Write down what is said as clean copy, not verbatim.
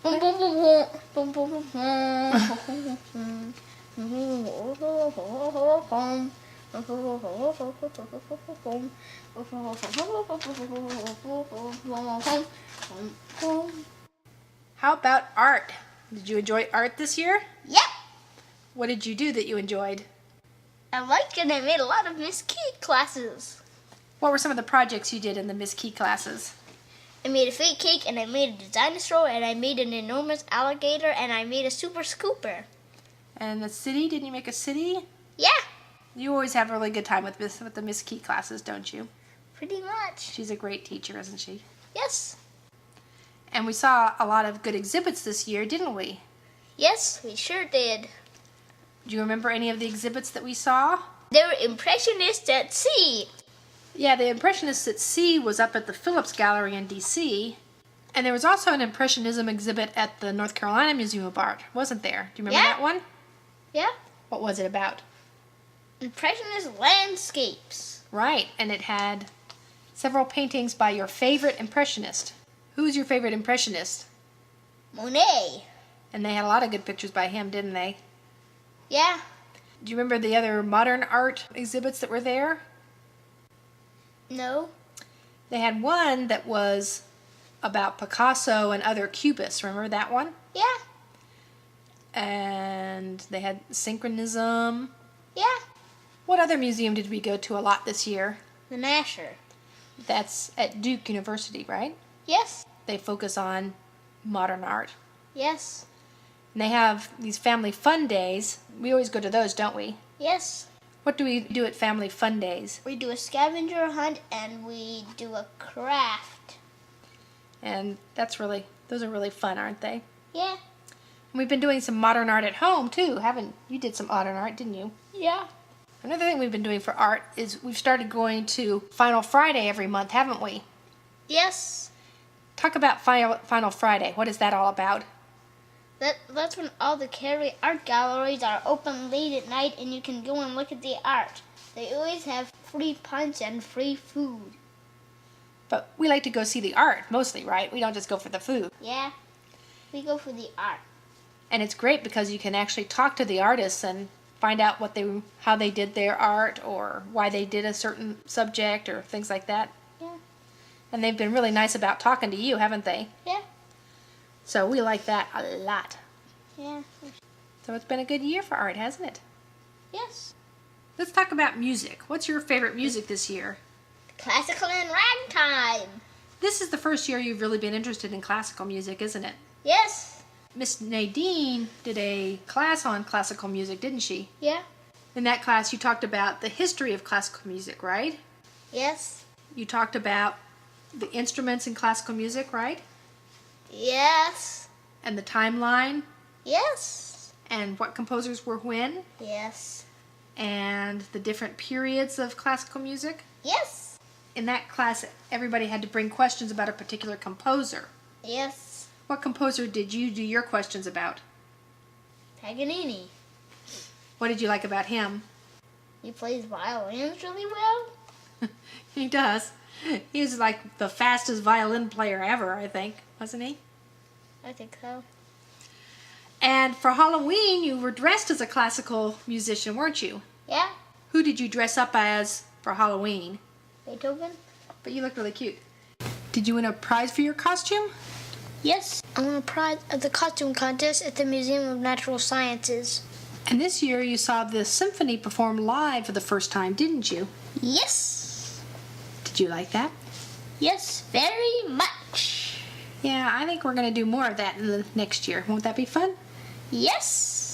How about art? Did you enjoy art this year? Yep. What did you do that you enjoyed? I liked it. I made a lot of Miss Key classes. What were some of the projects you did in the Miss Key classes? I made a fake cake, and I made a dinosaur, and I made an enormous alligator, and I made a super scooper. And the city? Didn't you make a city? Yeah. You always have a really good time with the Miss Key classes, don't you? Pretty much. She's a great teacher, isn't she? Yes. And we saw a lot of good exhibits this year, didn't we? Yes, we sure did. Do you remember any of the exhibits that we saw? They were Impressionists at Sea. Yeah, the Impressionists at Sea was up at the Phillips Gallery in D.C. And there was also an Impressionism exhibit at the North Carolina Museum of Art, wasn't there? Do you remember that one? Yeah. What was it about? Impressionist landscapes. Right, and it had several paintings by your favorite Impressionist. Who's your favorite Impressionist? Monet. And they had a lot of good pictures by him, didn't they? Yeah. Do you remember the other modern art exhibits that were there? No. They had one that was about Picasso and other Cubists. Remember that one? Yeah. And they had Synchronism. Yeah. What other museum did we go to a lot this year? The Nasher. That's at Duke University, right? Yes. They focus on modern art. Yes. And they have these family fun days. We always go to those, don't we? Yes. What do we do at family fun days? We do a scavenger hunt and we do a craft. And those are really fun, aren't they? Yeah. And we've been doing some modern art at home too, haven't you? Did some modern art, didn't you? Yeah. Another thing we've been doing for art is we've started going to Final Friday every month, haven't we? Yes. Talk about Final Friday. What is that all about? That's when all the Cary art galleries are open late at night and you can go and look at the art. They always have free punch and free food. But we like to go see the art mostly, right? We don't just go for the food. Yeah. We go for the art. And it's great because you can actually talk to the artists and find out how they did their art or why they did a certain subject or things like that. Yeah. And they've been really nice about talking to you, haven't they? Yeah. So we like that a lot. Yeah. So it's been a good year for art, hasn't it? Yes. Let's talk about music. What's your favorite music this year? Classical and ragtime. This is the first year you've really been interested in classical music, isn't it? Yes. Miss Nadine did a class on classical music, didn't she? Yeah. In that class you talked about the history of classical music, right? Yes. You talked about the instruments in classical music, right? Yes. And the timeline, Yes. and what composers were when, Yes. and the different periods of classical music. Yes. In that class, everybody had to bring questions about a particular composer. Yes. What composer did you do your questions about? Paganini. What did you like about him? He plays violins really well. He does. He was like the fastest violin player ever, I think, wasn't he? I think so. And for Halloween, you were dressed as a classical musician, weren't you? Yeah. Who did you dress up as for Halloween? Beethoven. But you looked really cute. Did you win a prize for your costume? Yes. I won a prize at the costume contest at the Museum of Natural Sciences. And this year you saw the symphony perform live for the first time, didn't you? Yes. Did you like that? Yes, very much. Yeah, I think we're going to do more of that in the next year. Won't that be fun? Yes.